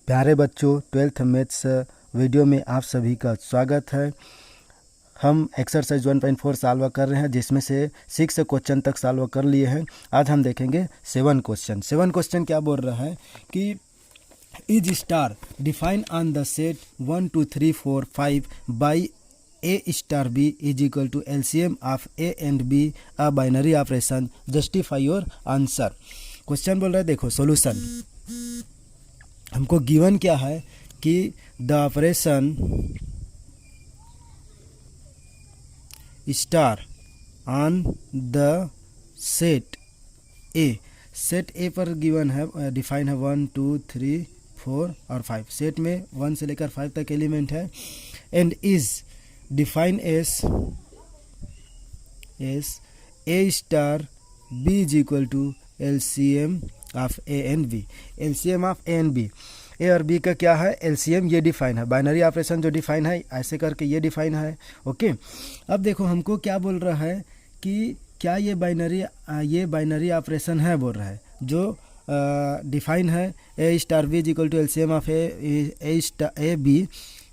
प्यारे बच्चों, 12th maths video में आप सभी का स्वागत है। हम एक्सरसाइज 1.4 सॉल्व कर रहे हैं, जिसमें से 6 क्वेश्चन तक सॉल्व कर लिए हैं। आज हम देखेंगे 7 क्वेश्चन। 7 क्वेश्चन क्या बोल रहा है कि is star define on the set 1 2 3 4 5 by A star B is equal to LCM of A and B a binary operation, justify your answer. Question बोल रहा है, देखो सोल्यूशन। हमको गिवन क्या है कि the operation star on the set ए पर given है, डिफाइन है 1 2 3 4 और 5। सेट में 1 से लेकर 5 तक एलिमेंट है and is define as a star B is equal to LCM of A and B। LCM of A and B, a और बी का क्या है, LCM ये डिफाइन है। बाइनरी ऑपरेशन जो डिफाइन है, ऐसे करके ये डिफाइन है। ओके, अब देखो हमको क्या बोल रहा है कि क्या ये बाइनरी ऑपरेशन है, बोल रहा है जो डिफाइन है A star B is equal to LCM of A B।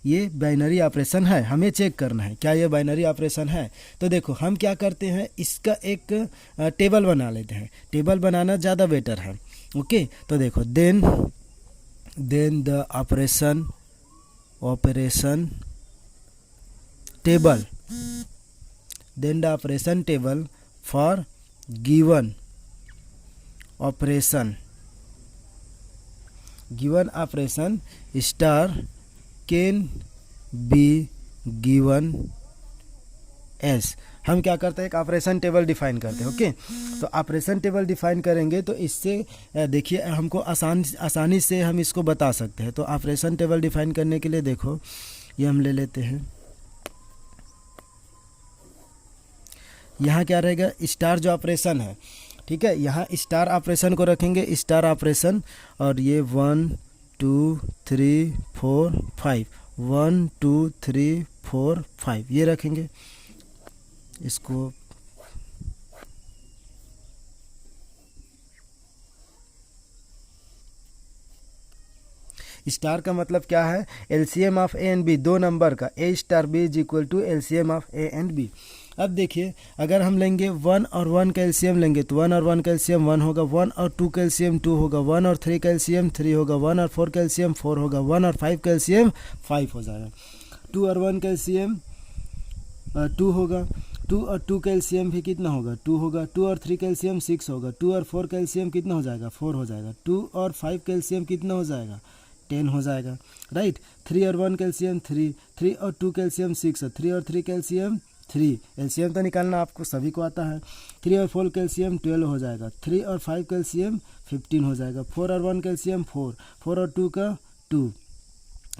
ये बाइनरी ऑपरेशन है, हमें चेक करना है क्या ये बाइनरी ऑपरेशन है। तो देखो हम क्या करते हैं, इसका एक टेबल बना लेते हैं। टेबल बनाना ज़्यादा बेटर है। ओके, तो देखो then the operation table for given operation star can be given as. हम क्या करते हैं, एक ऑपरेशन टेबल डिफाइन करते हैं। ओके, तो ऑपरेशन टेबल डिफाइन करेंगे तो इससे देखिए हमको आसानी से हम इसको बता सकते हैं। तो ऑपरेशन टेबल डिफाइन करने के लिए देखो, ये हम ले लेते हैं। यहाँ क्या रहेगा, स्टार जो ऑपरेशन है, ठीक है, यहाँ स्टार ऑपरेशन को रखेंगे, स्टार ऑपरेशन, और ये 1 2 3 4 5 1 2 3 4 5 ये रखेंगे। इसको स्टार का मतलब क्या है, LCM of A and B, दो नंबर का A star B is equal to LCM of A and B। अब देखिए अगर हम लेंगे 1 और 1 का LCM लेंगे तो 1 और 1 का LCM 1 होगा, 1 और 2 का LCM 2 होगा, 1 और 3 का LCM 3 होगा, 1 और 4 का LCM 4 होगा, 1 और 5 का LCM 5 हो जाएगा, 2 और 1 का LCM 2 होगा, 2 और 2 का LCM भी कितना होगा, 2 होगा, 2 और 3 का LCM 6 होगा, 2 और 4 का LCM कितना हो जाएगा, 4 हो जाएगा, 2 और 5 का LCM कितना हो जाएगा, 10 हो जाएगा, राइट। 3 और 1 का LCM 3, 3 और 2 का LCM 6, 3 और 3 का LCM 3। LCM तो निकालना आपको सभी को आता है। 3 और 4 का LCM 12 हो जाएगा, 3 और 5 का LCM 15 हो जाएगा, 4 और 1 का LCM 4, 4 और 2 का 4,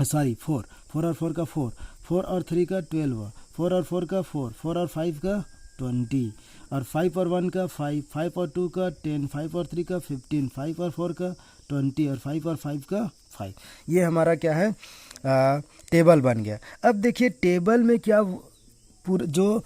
4 और 4 का 4, 4 और 3 का 12, 4 और 4 का 4, 4 और 5 का 20, और 5 और 1 का 5, 5 और 2 का 10, 5 और 3 का 15, 5 और 4 का 20, और 5 और 5 का 5। ये हमारा क्या है, टेबल बन गया। अब देखिए टेबल में क्या जो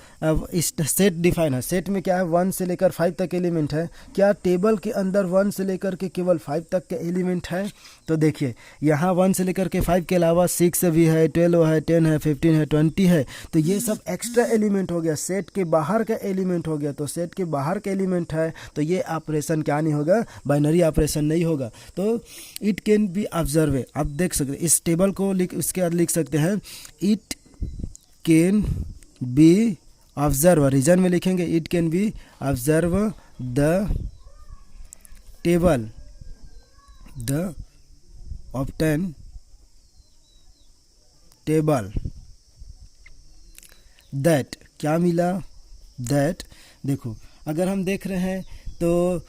सेट डिफाइन है, सेट में क्या है, 1 से लेकर 5 तक एलिमेंट है। क्या टेबल के अंदर 1 से लेकर के केवल 5 तक के एलिमेंट है? तो देखिए यहाँ 1 से लेकर के 5 के अलावा 6 भी है, 12 है, 10 है, 15 है, 20 है। तो ये सब एक्स्ट्रा एलिमेंट हो गया, सेट के बाहर का एलिमेंट हो गया। तो सेट के बाहर का एलिमेंट है तो ये ऑपरेशन क्या नहीं होगा, बाइनरी ऑपरेशन नहीं होगा। तो इट कैन बी ऑब्जर्व, आप देख सकते इस टेबल को इसके बाद लिख सकते हैं, it can be observe, reason में लिखेंगे it can be observe the table, the obtain table that, क्या मिला, दैट। देखो अगर हम देख रहे हैं तो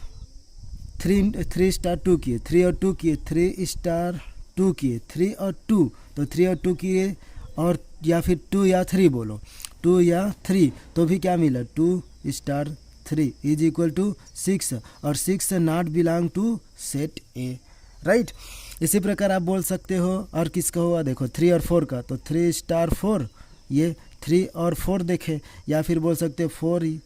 3 स्टार 2 किए, 3 और 2 किए, 3 स्टार 2 किए, 3 और 2, तो 3 और 2 किए, और या फिर 2 या 3 बोलो, 2 या 3, तो भी क्या मिला, 2 स्टार 3 इज इक्वल टू 6, और 6 not belong to set a, right. इसी प्रकार आप बोल सकते हो, और किसका हुआ देखो 3 और 4 का, तो 3 स्टार 4, ये 3 और 4 देखे, या फिर बोल सकते हो 4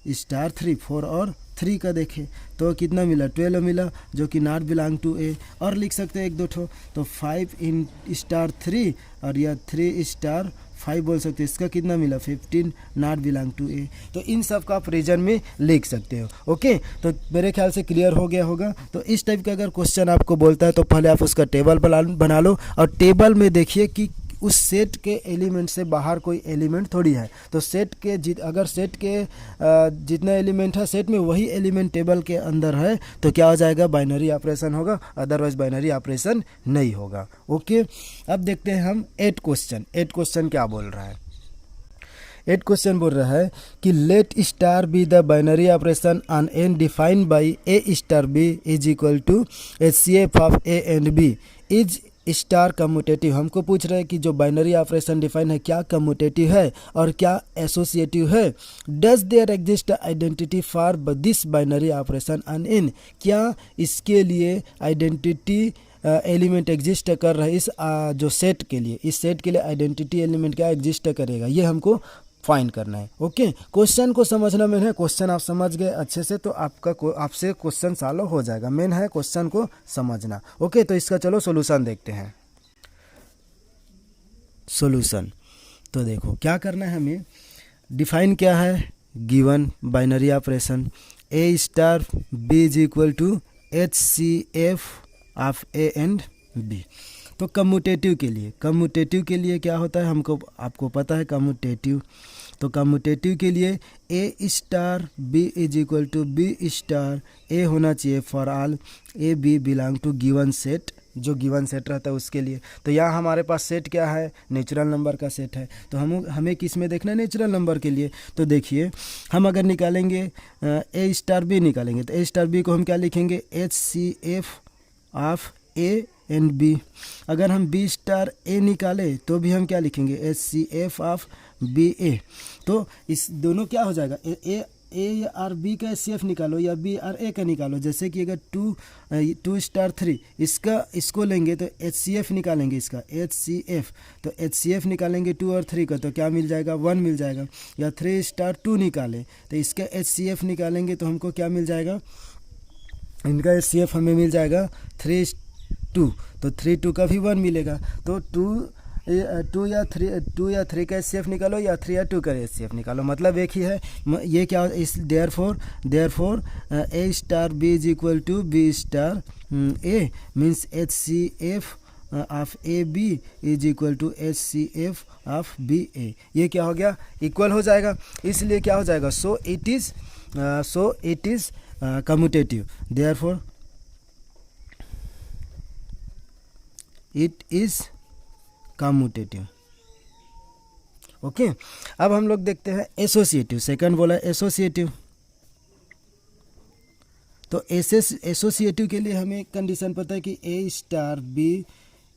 स्टार 3, 4 और 3 का देखें तो कितना मिला, 12 मिला, जो कि नॉट बिलोंग टू ए। और लिख सकते हैं एक दो ठो, तो 5 इन स्टार 3 और या 3 स्टार 5 बोल सकते हैं, इसका कितना मिला 15, नॉट बिलोंग टू ए। तो इन सब का आप रीजन में लिख सकते हो। ओके, तो मेरे ख्याल से क्लियर हो गया होगा। तो इस टाइप का अगर क्वेश्चन आपको बोलता है तो पहले आप उसका टेबल बना लो, और टेबल में देखिए कि उस सेट के एलिमेंट से बाहर कोई एलिमेंट थोड़ी है। तो सेट के अगर सेट के जितना एलिमेंट है सेट में वही एलिमेंट टेबल के अंदर है तो क्या हो जाएगा, बाइनरी ऑपरेशन होगा, अदरवाइज बाइनरी ऑपरेशन नहीं होगा। ओके, अब देखते हैं हम 8 क्वेश्चन क्या बोल रहा है। 8 क्वेश्चन बोल रहा है कि let star be the binary operation on n defined by a star B is equal to HCF of a and b is star commutative. हमको पूछ रहे हैं कि जो बाइनरी ऑपरेशन डिफाइन है क्या कम्यूटेटिव है और क्या एसोसिएटिव है। Does there exist identity for this binary operation on n, क्या इसके लिए आइडेंटिटी एलिमेंट एग्जिस्ट कर रहा है इस जो सेट के लिए, इस सेट के लिए आइडेंटिटी एलिमेंट क्या एग्जिस्ट करेगा, ये हमको फाइंड करना है। ओके, क्वेश्चन को समझना मेन है। क्वेश्चन आप समझ गए अच्छे से तो आपसे क्वेश्चन सॉल्व हो जाएगा। मेन है क्वेश्चन को समझना। ओके, तो इसका चलो सॉल्यूशन देखते हैं। सॉल्यूशन तो देखो क्या करना है हमें। डिफाइन क्या है, given binary operation a star B is equal to HCF of a and b. तो कम्यूटेटिव के लिए क्या होता है, आपको पता है कम्यूटेटिव। तो कम्यूटेटिव के लिए A star B is equal to B star A होना चाहिए for all A B belong to given set, जो गिवन सेट रहता है उसके लिए। तो यहाँ हमारे पास सेट क्या है, नेचुरल नंबर का सेट है। तो हमें किस में देखना है, नेचुरल नंबर के लिए। तो देखिए हम अगर निकालेंगे ए स्टार बी निकालेंगे तो ए स्टार बी को हम क्या लिखेंगे, HCF of a and b. अगर हम बी स्टार ए निकाले तो भी हम क्या लिखेंगे, HCF ऑफ बी ए। तो इस दोनों क्या हो जाएगा, ए और बी का HCF निकालो या बी और ए का निकालो। जैसे कि अगर 2 स्टार 3 इसको लेंगे तो HCF निकालेंगे इसका, HCF। तो HCF निकालेंगे 2 और 3 का तो क्या मिल जाएगा, 1 मिल जाएगा। या 3 स्टार 2 निकाले तो इसका HCF निकालेंगे तो हमको क्या मिल जाएगा, इनका HCF हमें मिल जाएगा 3 2, तो 3 2 का भी 1 मिलेगा। तो 2 या 3 का HCF निकालो या 3 या 2 का HCF निकालो, मतलब एक ही है। ये क्या इस therefore A star B is equal to B star A means HCF of A B is equal to HCF of B A. ये क्या हो गया, इक्वल हो जाएगा। इसलिए क्या हो जाएगा, so it is commutative, therefore it is commutative. Okay, अब हम लोग देखते हैं एसोसिएटिव। सेकंड बोला एसोसिएटिव। तो एसोसिएटिव के लिए हमें कंडीशन पता है कि A star B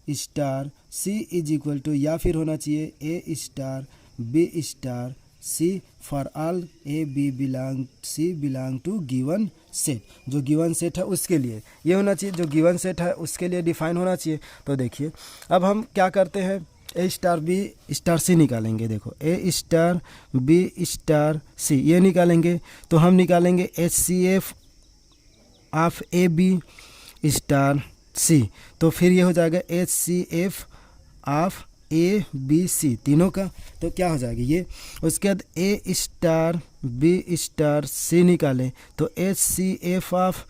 star C is equal to, या फिर होना चाहिए A star B star C for all A B belong to given set. जो गिवन सेट है उसके लिए ये होना चाहिए, जो गिवन सेट है उसके लिए डिफाइन होना चाहिए। तो देखिए अब हम क्या करते हैं, A star B star C निकालेंगे। देखो A star B star C ये निकालेंगे तो हम निकालेंगे HCF of A B star C. तो फिर ये हो जाएगा HCF of A B C तीनों का। तो क्या हो जाएगा ये, उसके बाद A star B star C निकालें तो HCF ऑफ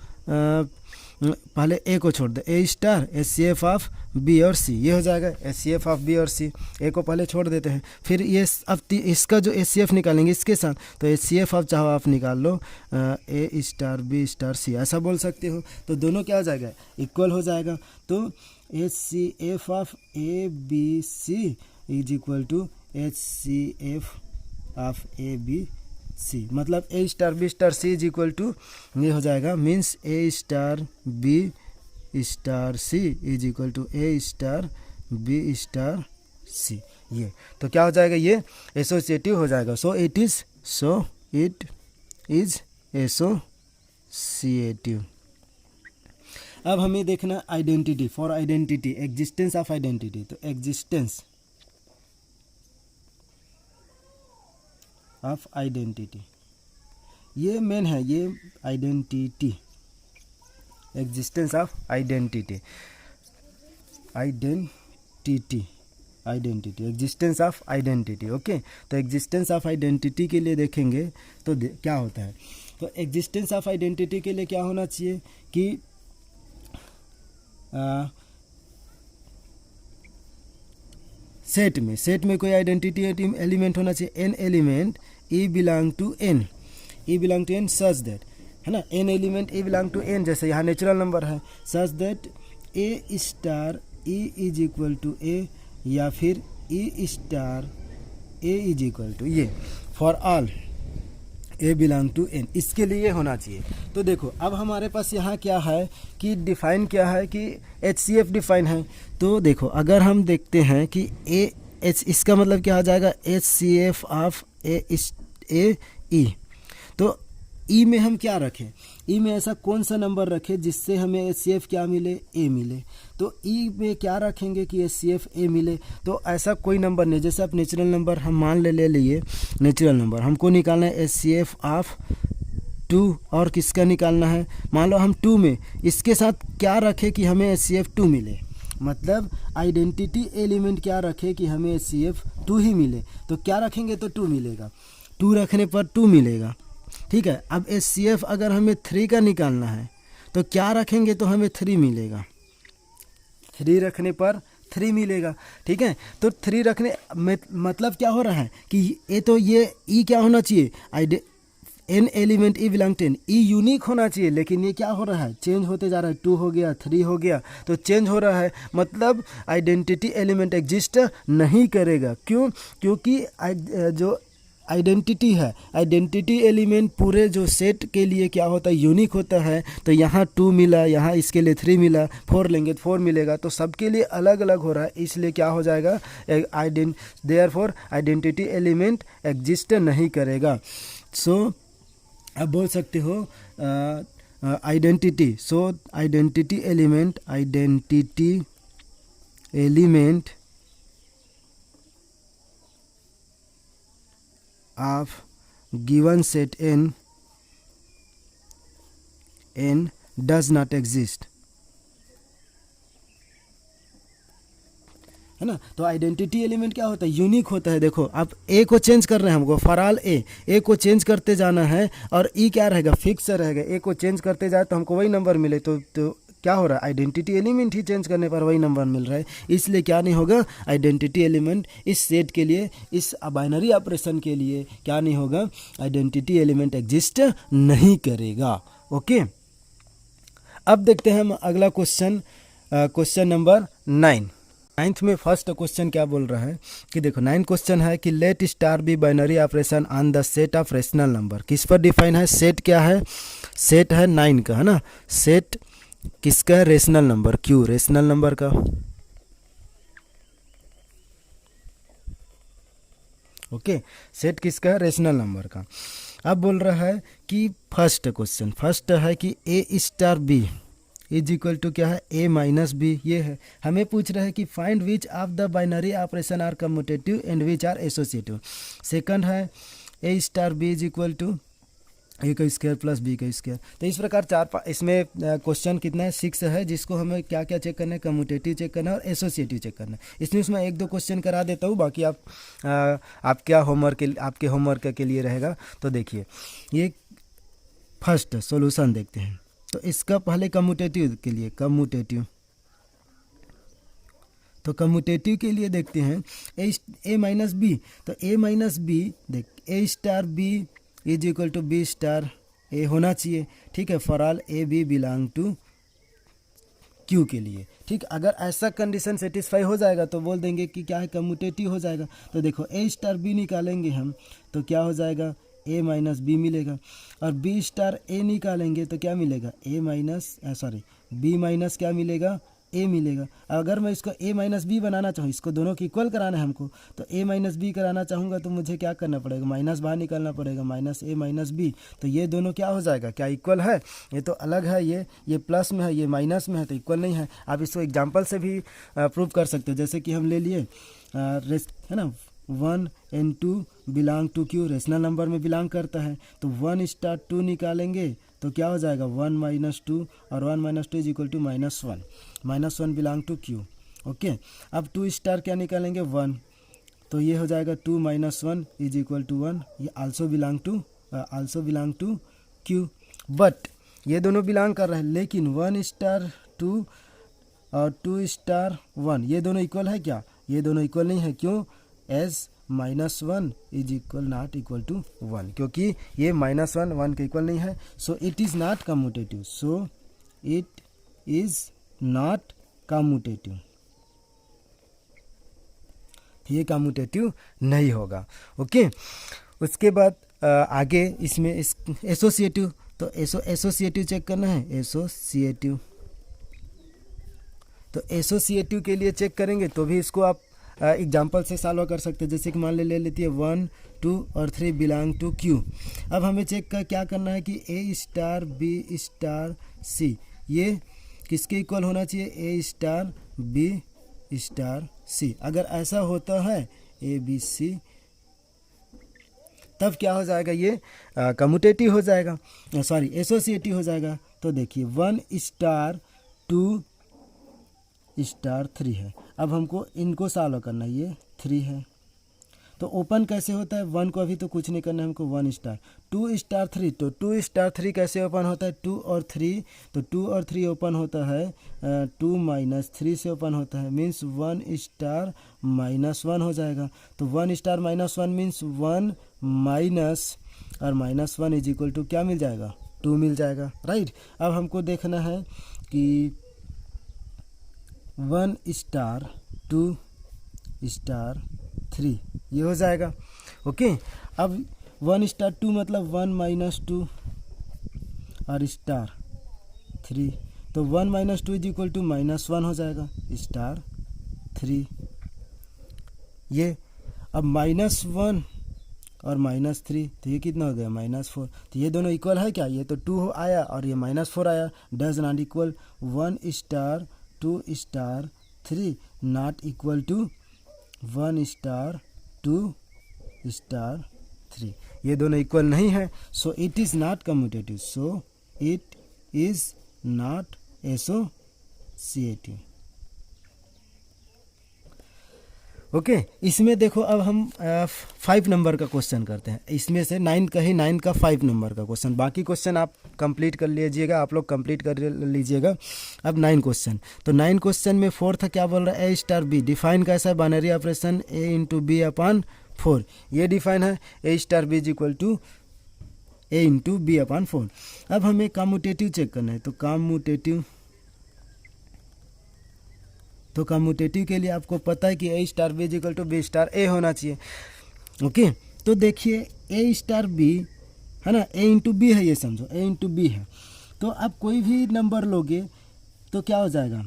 पहले ए को छोड़ दे, A star HCF of B और सी, ये हो जाएगा HCF ऑफ बी और सी। ए को पहले छोड़ देते हैं, फिर ये अब इसका जो HCF निकालेंगे इसके साथ, तो HCF ऑफ चाहो आप निकाल लो ए स्टार बी स्टार सी, ऐसा बोल सकते हो। तो दोनों क्या हो जाएगा, इक्वल हो जाएगा। तो HCF of A B C is equal to HCF of A B C, मतलब A star B star C is equal to ये हो जाएगा, means A star B star C is equal to A star B star C. ये तो क्या हो जाएगा, ये एसोसिएटिव हो जाएगा। So it is associative. अब हमें देखना identity, for identity existence of identity. तो एग्जिस्टेंस ऑफ आइडेंटिटी ये मेन है, ये identity, existence of identity, existence of identity. Okay, तो एग्जिस्टेंस ऑफ आइडेंटिटी के लिए देखेंगे तो क्या होता है। तो एग्जिस्टेंस ऑफ आइडेंटिटी के लिए क्या होना चाहिए कि सेट में कोई आइडेंटिटी एलिमेंट होना चाहिए, an element E belong to N such that, है ना, an element E belong to N, जैसे यहाँ नेचुरल नंबर है, such that A star E is equal to A, या फिर E star A is equal to ये, for all A belong to N, इसके लिए होना चाहिए। तो देखो अब हमारे पास यहाँ क्या है कि डिफाइन क्या है कि HCF डिफाइन है। तो देखो अगर हम देखते हैं कि इसका मतलब क्या आ जाएगा, HCF ऑफ ए ई। तो ई में हम क्या रखें, ई में ऐसा कौन सा नंबर रखें जिससे हमें HCF क्या मिले, ए मिले। तो ई में क्या रखेंगे कि HCF ए मिले, तो ऐसा कोई नंबर नहीं। जैसे आप नेचुरल नंबर हम मान ले लिए नेचुरल नंबर, हमको निकालना है HCF ऑफ 2, और किसका निकालना है, मान लो हम 2 में इसके साथ क्या रखें कि हमें HCF 2 मिले, मतलब आइडेंटिटी एलिमेंट क्या रखे कि हमें HCF 2 ही मिले। तो क्या रखेंगे तो 2 मिलेगा, 2 रखने पर 2 मिलेगा, ठीक है। अब HCF अगर हमें 3 का निकालना है तो क्या रखेंगे तो हमें 3 मिलेगा, 3 रखने पर 3 मिलेगा, ठीक है। तो 3 रखने मतलब क्या हो रहा है कि ये ई क्या होना चाहिए, an element E belong to n, e unique होना चाहिए, लेकिन ये क्या हो रहा है, चेंज होते जा रहा है, 2 हो गया, 3 हो गया, तो चेंज हो रहा है, मतलब आइडेंटिटी एलिमेंट एग्जिस्ट नहीं करेगा। क्यों, क्योंकि जो आइडेंटिटी है, आइडेंटिटी एलिमेंट पूरे जो सेट के लिए क्या होता है, यूनिक होता है। तो यहाँ 2 मिला, यहाँ इसके लिए 3 मिला, 4 लेंगे तो 4 मिलेगा, तो सबके लिए अलग अलग हो रहा है, इसलिए क्या हो जाएगा, देयरफॉर आइडेंटिटी एलिमेंट एग्जिस्ट नहीं करेगा। सो अब बोल सकते हो identity, so identity element of given set n does not exist, है ना। तो आइडेंटिटी एलिमेंट क्या होता है, यूनिक होता है। देखो आप ए को चेंज कर रहे हैं, हमको फॉर ऑल ए को चेंज करते जाना है, और ई क्या रहेगा, फिक्स रहेगा। ए को चेंज करते जाए तो हमको वही नंबर मिले, तो क्या हो रहा है, आइडेंटिटी एलिमेंट ही चेंज करने पर वही नंबर मिल रहा है, इसलिए क्या नहीं होगा, आइडेंटिटी एलिमेंट इस सेट के लिए, इस बाइनरी ऑपरेशन के लिए क्या नहीं होगा, आइडेंटिटी एलिमेंट एग्जिस्ट नहीं करेगा। ओके, अब देखते हैं हम अगला क्वेश्चन, क्वेश्चन नंबर 9। 9th में फर्स्ट क्वेश्चन क्या बोल रहा है कि देखो 9th क्वेश्चन है कि let star be binary operation on the set of rational number. किस पर डिफाइन है, सेट क्या है, सेट है 9 का, है ना। सेट किसका है, रेशनल नंबर, क्यों, रेशनल नंबर का। ओके, सेट किसका है, रेशनल नंबर का। अब बोल रहा है कि फर्स्ट क्वेश्चन, फर्स्ट है कि A star B is equal to क्या है, ए माइनस बी, ये है। हमें पूछ रहा है कि find which of the binary operation are commutative and which are associative. Second है A star B is equal to A का स्क्वायर प्लस बी का स्क्वायर। तो इस प्रकार इसमें क्वेश्चन कितना है, 6 है, जिसको हमें क्या क्या चेक करना है, कम्यूटेटिव चेक करना है और एसोसिएटिव चेक करना है। इसमें 1-2 क्वेश्चन करा देता हूँ, बाकी आपके होमवर्क के लिए रहेगा। तो देखिए ये फर्स्ट सॉल्यूशन देखते हैं। तो इसका पहले कम्यूटेटिव के लिए, तो कम्यूटेटिव के लिए देखते हैं ए माइनस बी। तो ए माइनस बी देख, A star B is equal to B star A होना चाहिए, ठीक है, for all A B belong to Q के लिए, ठीक। अगर ऐसा कंडीशन सेटिस्फाई हो जाएगा तो बोल देंगे कि क्या है, कम्यूटेटिव हो जाएगा। तो देखो ए स्टार बी निकालेंगे हम तो क्या हो जाएगा, ए माइनस बी मिलेगा, और बी स्टार ए निकालेंगे तो क्या मिलेगा, बी माइनस क्या मिलेगा, ए मिलेगा। अगर मैं इसको ए माइनस बी बनाना चाहूँ, इसको दोनों को इक्वल कराना है हमको, तो ए माइनस बी कराना चाहूँगा तो मुझे क्या करना पड़ेगा, माइनस बाहर निकालना पड़ेगा, माइनस ए माइनस बी। तो ये दोनों क्या हो जाएगा, क्या इक्वल है, ये तो अलग है, ये प्लस में है, ये माइनस में है, तो इक्वल नहीं है। आप इसको एग्जाम्पल से भी प्रूव कर सकते हो, जैसे कि हम ले लिए है ना, 1 and 2 belong to q, rational number में बिलोंग करता है। तो 1 स्टार 2 निकालेंगे तो क्या हो जाएगा 1 माइनस 2 और 1 minus 2 is equal to -1, -1 belong to q. Okay, अब 2 स्टार क्या निकालेंगे 1, तो ये हो जाएगा 2 माइनस 1 इज इक्वल टू 1, ये also belong to q. But ये दोनों बिलोंग कर रहे हैं, लेकिन 1 स्टार 2 और 2 स्टार 1 ये दोनों इक्वल है क्या, ये दोनों इक्वल नहीं है। क्यों, as -1 is equal not equal to 1, क्योंकि ये -1 1 के इक्वल नहीं है। So it is not commutative, so it is not commutative, ये कम्यूटेटिव नहीं होगा। ओके, उसके बाद आगे इसमें एसोसिएटिव, तो एसोसिएटिव चेक करना है, एसोसिएटिव। तो एसोसिएटिव के लिए चेक करेंगे तो भी इसको आप एग्जाम्पल से सॉल्व कर सकते हैं। जैसे कि मान ले लेती है 1 2 और 3 बिलोंग टू क्यू। अब हमें चेक क्या करना है कि A star B star C ये किसके इक्वल होना चाहिए, ए स्टार बी स्टार सी। अगर ऐसा होता है ए बी सी, तब क्या हो जाएगा, ये कम्यूटेटिव हो जाएगा, सॉरी एसोसिएटिव हो जाएगा। तो देखिए 1 स्टार 2 स्टार 3 है। अब हमको इनको सॉल्व करना है, ये 3 है तो ओपन कैसे होता है, 1 को अभी तो कुछ नहीं करना है हमको, 1 स्टार 2 स्टार 3, तो 2 स्टार 3 कैसे ओपन होता है, 2 और 3, तो 2 और 3 ओपन होता है 2 माइनस 3 से ओपन होता है, मीन्स 1 स्टार -1 हो जाएगा। तो 1 स्टार -1 मीन्स 1 माइनस और -1 इज इक्वल टू क्या मिल जाएगा, 2 मिल जाएगा, राइट। अब हमको देखना है कि 1 स्टार 2 स्टार 3 ये हो जाएगा। ओके, अब 1 स्टार 2 मतलब 1 माइनस 2 और स्टार 3, तो 1 माइनस 2 इज इक्वल टू -1 हो जाएगा स्टार 3। ये अब -1 और -3, तो ये कितना हो गया -4। तो ये दोनों इक्वल है क्या, ये तो 2 आया और ये -4 आया, does not equal 1 star 2 star 3 not equal to 1 star 2 star 3, ये दोनों इक्वल नहीं है। So it is not commutative, so it is not associative. Okay, इसमें देखो अब हम 5 नंबर का क्वेश्चन करते हैं। इसमें से 9 का ही 9 का 5 नंबर का क्वेश्चन, बाकी क्वेश्चन आप कंप्लीट कर लीजिएगा, आप लोग कंप्लीट कर लीजिएगा। अब 9 क्वेश्चन, तो 9 क्वेश्चन में 4 क्या बोल रहा है, ए स्टार बी डिफाइन कैसा है, binary operation A into B upon 4, ये डिफाइन है A star B is equal to A into B upon 4। अब हमें कम्यूटेटिव चेक करना है, तो कम्यूटेटिव के लिए आपको पता है कि A star B is equal to B star A होना चाहिए। ओके, तो देखिए ए स्टार बी है ना, ए इंटू बी है, ये समझो ए इंटू बी है। तो आप कोई भी नंबर लोगे तो क्या हो जाएगा,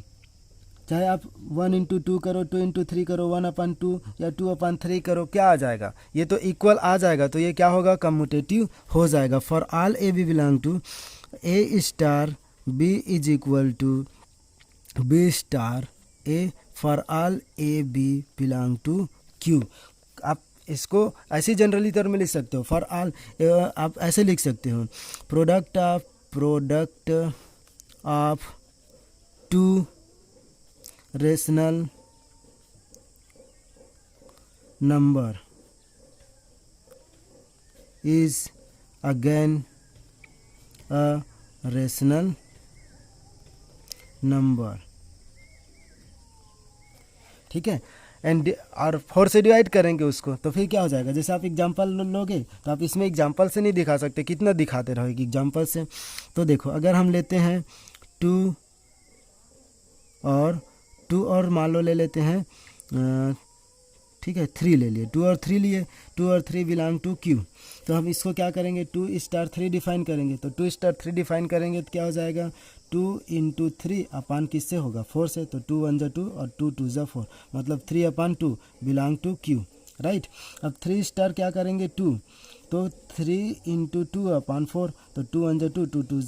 चाहे आप 1 इंटू 2 करो, 2 इंटू 3 करो, 1/2 या 2/3 करो, क्या आ जाएगा, ये तो इक्वल आ जाएगा। तो ये क्या होगा, कम्यूटेटिव हो जाएगा। For all A B belong to A star B is equal to B star a, for all A B belong to q. आप इसको ऐसे जनरली टर्म में लिख सकते हो, फॉर ऑल आप ऐसे लिख सकते हो, product of 2 rational number is again a rational number, ठीक है। एंड और 4 से डिवाइड करेंगे उसको, तो फिर क्या हो जाएगा, जैसे आप एग्जांपल लोगे तो आप इसमें एग्जांपल से नहीं दिखा सकते, कितना दिखाते रहोगे एग्जांपल से। तो देखो अगर हम लेते हैं 2 और मान लो ले लेते हैं ठीक है 3 ले लिए, 2 और 3 लिए, 2 और 3 बिलोंग टू क्यू। तो हम इसको क्या करेंगे, 2 स्टार 3 डिफाइन करेंगे। तो 2 स्टार 3 डिफाइन करेंगे तो क्या हो जाएगा, 2 इंटू 3 अपान किससे होगा, 4 से। तो 2 1 2 और 2 2 4, मतलब 3/2 बिलोंग टू क्यू, राइट। अब 3 स्टार क्या करेंगे 2, तो 3 इंटू 2/4, तो 2 1 2 2 2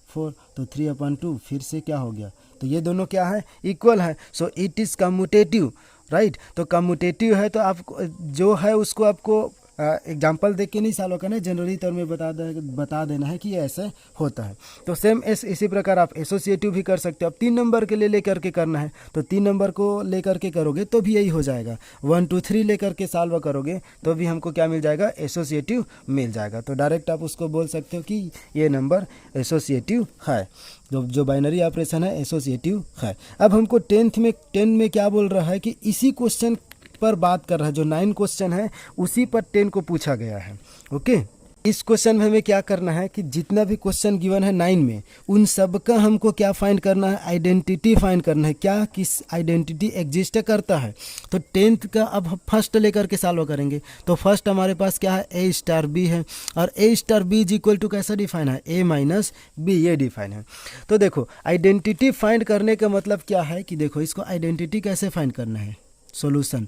4, तो 3/2 फिर से क्या हो गया, तो ये दोनों क्या है, इक्वल है। So it is commutative right. तो कम्यूटेटिव है तो आपको जो है उसको आपको एग्जाम्पल देख के नहीं सॉल्व करना है, जनरली तौर में बता देना है कि ये ऐसे होता है। तो सेम इसी प्रकार आप एसोसिएटिव भी कर सकते हो। अब 3 नंबर के लिए लेकर के करना है तो 3 नंबर को लेकर के करोगे तो भी यही हो जाएगा। 1 2 3 लेकर के सॉल्व करोगे तो भी हमको क्या मिल जाएगा, एसोसिएटिव मिल जाएगा। तो डायरेक्ट आप उसको बोल सकते हो कि ये नंबर एसोसिएटिव है, जो बाइनरी ऑपरेशन है एसोसिएटिव है। अब हमको 10 में क्या बोल रहा है कि इसी क्वेश्चन पर बात कर रहा है, जो 9 क्वेश्चन है उसी पर 10 को पूछा गया है। ओके, इस क्वेश्चन में हमें क्या करना है कि जितना भी क्वेश्चन गिवन है 9 में उन सब का हमको क्या फाइंड करना है, आइडेंटिटी फाइंड करना है, क्या किस आइडेंटिटी एग्जिस्ट करता है। तो 10th का अब हम फर्स्ट लेकर के सॉल्व करेंगे। तो फर्स्ट हमारे पास क्या है, ए स्टार बी है, और A star B is equal to कैसा डिफाइन है, ए माइनस बी, ये डिफाइन है। तो देखो आइडेंटिटी फाइंड करने का मतलब क्या है कि देखो इसको आइडेंटिटी कैसे फाइंड करना है, सॉल्यूशन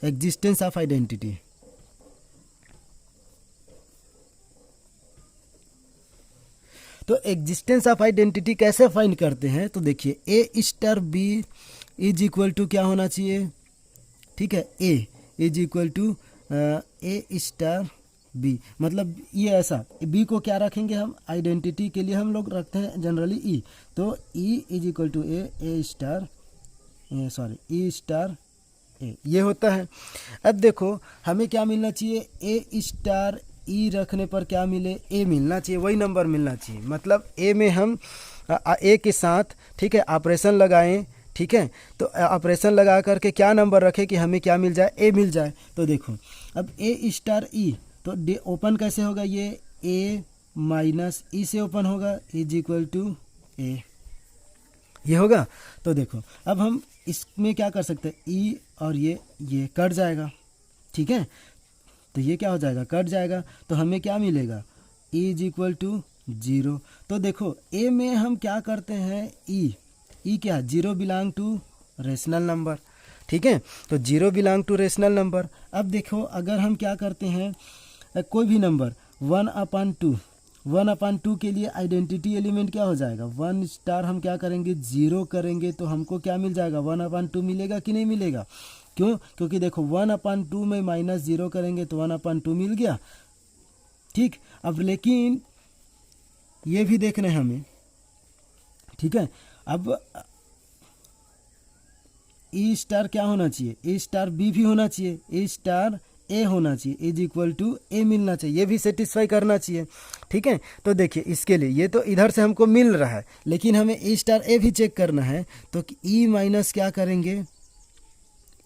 एग्जिस्टेंस ऑफ आइडेंटिटी। तो एग्जिस्टेंस ऑफ आइडेंटिटी कैसे फाइंड करते हैं, तो देखिए A star B is equal to क्या होना चाहिए, ठीक है, A is equal to A star B, मतलब ये ऐसा बी को क्या रखेंगे हम, आइडेंटिटी के लिए हम लोग रखते हैं जनरली ई, तो E is equal to A star E star A, ये होता है। अब देखो हमें क्या मिलना चाहिए, ए स्टार ई रखने पर क्या मिले, ए मिलना चाहिए, वही नंबर मिलना चाहिए। मतलब ए में हम ए के साथ, ठीक है, ऑपरेशन लगाएं, ठीक है, तो ऑपरेशन लगा करके क्या नंबर रखें कि हमें क्या मिल जाए, ए मिल जाए। तो देखो अब ए स्टार ई तो ओपन कैसे होगा, ये ए माइनस ई से ओपन होगा, इज इक्वल टू ए, ये होगा। तो देखो अब हम इसमें क्या कर सकते हैं, ई और ये कट जाएगा, ठीक है, तो ये क्या हो जाएगा, कट जाएगा। तो हमें क्या मिलेगा, ई इज इक्वल टू 0। तो देखो ए में हम क्या करते हैं, ई क्या, 0 बिलोंग टू रेशनल नंबर, ठीक है, तो 0 बिलोंग टू रेशनल नंबर। अब देखो अगर हम क्या करते हैं, कोई भी नंबर 1/2 के लिए आइडेंटिटी एलिमेंट क्या हो जाएगा, 1 स्टार हम क्या करेंगे, 0 करेंगे तो हमको क्या मिल जाएगा, 1/2 मिलेगा कि नहीं मिलेगा, क्यों, क्योंकि देखो 1/2 में -0 करेंगे तो 1/2 मिल गया, ठीक। अब लेकिन ये भी देखना है हमें, ठीक है, अब ई स्टार क्या होना चाहिए, ए स्टार बी भी होना चाहिए, ए स्टार ए होना चाहिए, इज इक्वल टू ए मिलना चाहिए, ये भी सेटिस्फाई करना चाहिए, ठीक है। तो देखिए इसके लिए ये तो इधर से हमको मिल रहा है, लेकिन हमें ए स्टार ए भी चेक करना है, तो ई माइनस क्या करेंगे,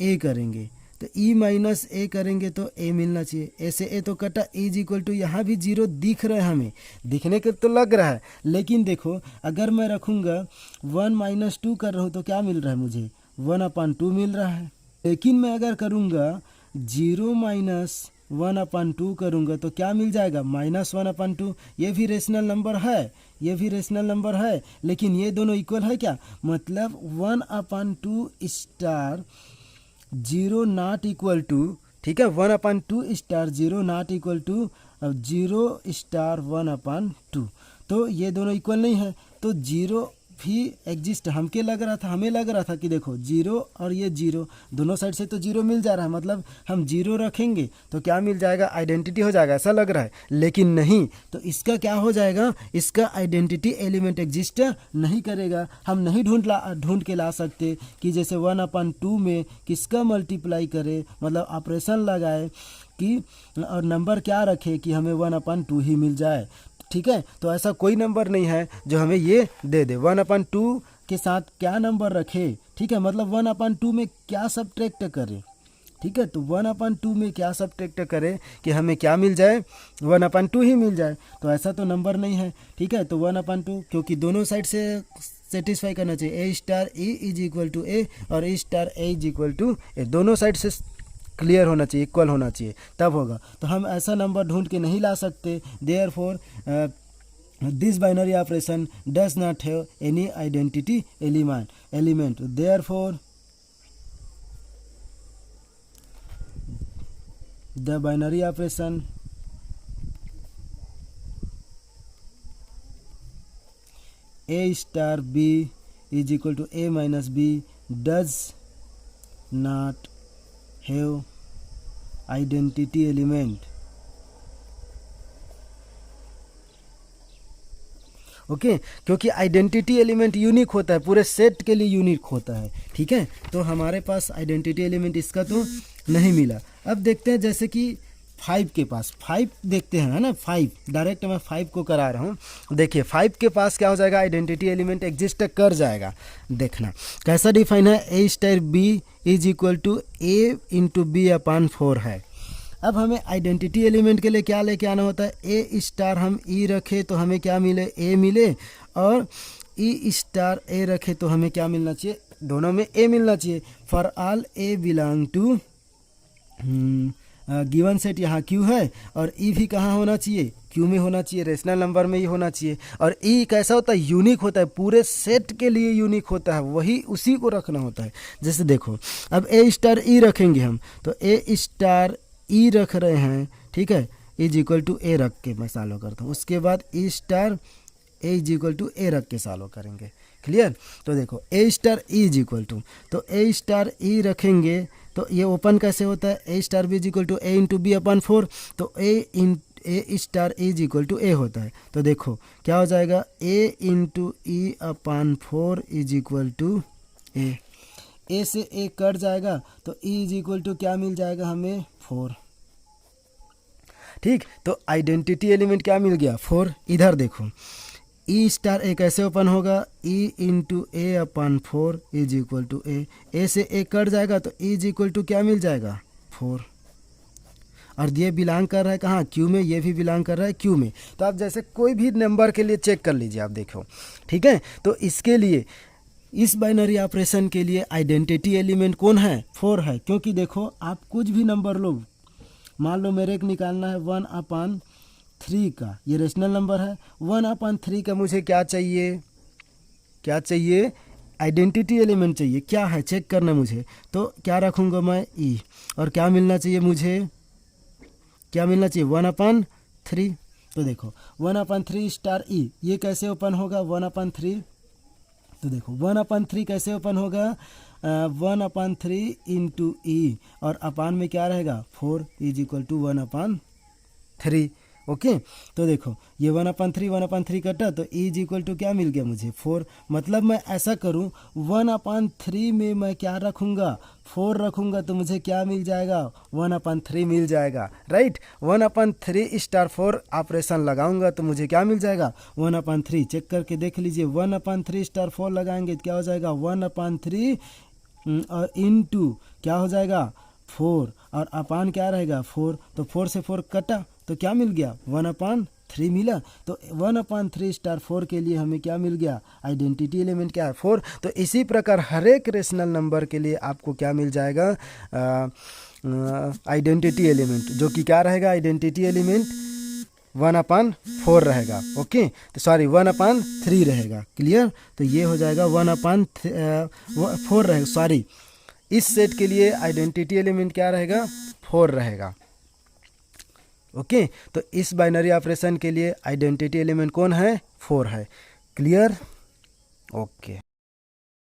ए करेंगे, तो ई माइनस ए करेंगे तो ए मिलना चाहिए, ए से ए तो कटा, इज इक्वल टू यहाँ भी 0 दिख रहा है, हमें दिखने के तो लग रहा है, लेकिन देखो अगर मैं रखूँगा 1 - 2 कर रहा हूँ तो क्या मिल रहा है मुझे, 1/2 मिल रहा है। लेकिन मैं अगर करूँगा 0 - 1/2 करूँगा तो क्या मिल जाएगा, -1/2। ये भी रेशनल नंबर है, ये भी रेशनल नंबर है, लेकिन ये दोनों इक्वल है क्या, मतलब 1/2 स्टार 0 नॉट इक्वल टू, ठीक है, 1/2 star 0 not equal to 0 star 1/2, तो ये दोनों इक्वल नहीं है, तो 0 भी एग्जिस्ट हमें लग रहा था कि देखो 0 और ये 0 दोनों साइड से तो 0 मिल जा रहा है, मतलब हम 0 रखेंगे तो क्या मिल जाएगा, आइडेंटिटी हो जाएगा, ऐसा लग रहा है, लेकिन नहीं, तो इसका क्या हो जाएगा, इसका आइडेंटिटी एलिमेंट एग्जिस्ट नहीं करेगा। हम नहीं ढूंढ के ला सकते कि जैसे 1/2 में किसका मल्टीप्लाई करे, मतलब ऑपरेशन लगाए कि और नंबर क्या रखे कि हमें 1/2 ही मिल जाए, ठीक है। तो ऐसा कोई नंबर नहीं है जो हमें ये दे दे, 1/2 के साथ क्या नंबर रखे, ठीक है, मतलब 1/2 में क्या सब्ट्रैक्ट करे, ठीक है, तो 1/2 में क्या सब्ट्रैक्ट करे कि हमें क्या मिल जाए, 1/2 ही मिल जाए, तो ऐसा तो नंबर नहीं है, ठीक है। तो 1/2 क्योंकि दोनों साइड से सेटिस्फाई करना चाहिए, A star E is equal to A और A star A is equal to A, दोनों साइड से क्लियर होना चाहिए, इक्वल होना चाहिए, तब होगा। तो हम ऐसा नंबर ढूंढ के नहीं ला सकते, therefore this binary operation does not have any identity element, therefore the binary operation a star B is equal to a minus b does not have identity element. Okay, क्योंकि आइडेंटिटी एलिमेंट यूनिक होता है, पूरे set के लिए unique होता है। ठीक है, तो हमारे पास आइडेंटिटी एलिमेंट इसका तो नहीं मिला। अब देखते हैं जैसे कि 5 के पास, 5 देखते हैं, है ना, 5 डायरेक्ट मैं 5 को करा रहा हूँ। देखिए 5 के पास क्या हो जाएगा, आइडेंटिटी एलिमेंट एग्जिस्ट कर जाएगा। देखना कैसा डिफाइन है, A star B is equal to A into B upon 4 है। अब हमें आइडेंटिटी एलिमेंट के लिए क्या लेके आना होता है, ए स्टार हम ई रखे तो हमें क्या मिले, ए मिले, और ई स्टार ए रखे तो हमें क्या मिलना चाहिए, दोनों में ए मिलना चाहिए। For all A belong to given set यहाँ क्यू है, और ई भी कहाँ होना चाहिए, क्यू में होना चाहिए, रेशनल नंबर में ही होना चाहिए। और ई कैसा होता है, यूनिक होता है, पूरे सेट के लिए यूनिक होता है, वही उसी को रखना होता है। जैसे देखो अब ए स्टार ई रखेंगे हम, तो ए स्टार ई रख रहे हैं, ठीक है, इज इक्वल टू ए रख के मैं सॉल्व करता हूँ। उसके बाद E star A is equal to A रख के सॉल्व करेंगे। क्लियर, तो देखो A star E is equal to, तो ए स्टार ई रखेंगे तो ये ओपन कैसे होता है, A star B is equal to A into B upon 4, तो A star E is equal to A होता है। तो देखो क्या हो जाएगा, A into E upon 4 is equal to A, A से ए कट जाएगा तो ई इज इक्वल टू क्या मिल जाएगा हमें, 4। ठीक, तो आइडेंटिटी एलिमेंट क्या मिल गया, 4। इधर देखो ई स्टार ए कैसे ओपन होगा, E into A upon 4 is equal to A, A से ए कट जाएगा तो ई इज इक्वल टू क्या मिल जाएगा, 4। और ये बिलोंग कर रहा है कहाँ, क्यू में, ये भी बिलोंग कर रहा है क्यू में। तो आप जैसे कोई भी नंबर के लिए चेक कर लीजिए, आप देखो, ठीक है। तो इसके लिए, इस बाइनरी ऑपरेशन के लिए आइडेंटिटी एलिमेंट कौन है, 4 है। क्योंकि देखो आप कुछ भी नंबर लो, मान लो मेरे को निकालना है 1/3 का, ये रेशनल नंबर है, 1/3 का मुझे क्या चाहिए, क्या चाहिए, आइडेंटिटी एलिमेंट चाहिए। क्या है चेक करना मुझे, तो क्या रखूँगा मैं, ई, और क्या मिलना चाहिए मुझे, क्या मिलना चाहिए, 1/3। तो देखो 1/3 स्टार ई, ये कैसे ओपन होगा, 1/3, तो देखो 1/3 कैसे ओपन होगा, 1/3 इंटू ई, और अपान में क्या रहेगा, 4 इज इक्वल टू 1/3। ओके, तो देखो ये 1/3 कटा तो ई इज इक्वल टू क्या मिल गया मुझे, 4। मतलब मैं ऐसा करूं, 1/3 में मैं क्या रखूंगा, 4 रखूंगा, तो मुझे क्या मिल जाएगा, 1/3 मिल जाएगा, राइट। 1/3 स्टार 4 ऑपरेशन लगाऊंगा तो मुझे क्या मिल जाएगा, 1/3। चेक करके देख लीजिए, 1/3 स्टार 4 लगाएंगे तो क्या हो जाएगा, 1/3 और इंटू क्या हो जाएगा, 4, और अपान क्या रहेगा, 4। तो 4 से 4 कटा तो क्या मिल गया, 1/3 मिला। तो 1/3 स्टार 4 के लिए हमें क्या मिल गया, आइडेंटिटी एलिमेंट क्या है, 4। तो इसी प्रकार हर एक रेशनल नंबर के लिए आपको क्या मिल जाएगा, आइडेंटिटी एलिमेंट, जो कि क्या रहेगा, आइडेंटिटी एलिमेंट 1/4 रहेगा। ओके, तो सॉरी 1/3 रहेगा। क्लियर, तो ये हो जाएगा 1/4 रहेगा, सॉरी इस सेट के लिए आइडेंटिटी एलिमेंट क्या रहेगा, 4 रहेगा। ओके, तो इस बाइनरी ऑपरेशन के लिए आइडेंटिटी एलिमेंट कौन है, 4 है। Clear, okay.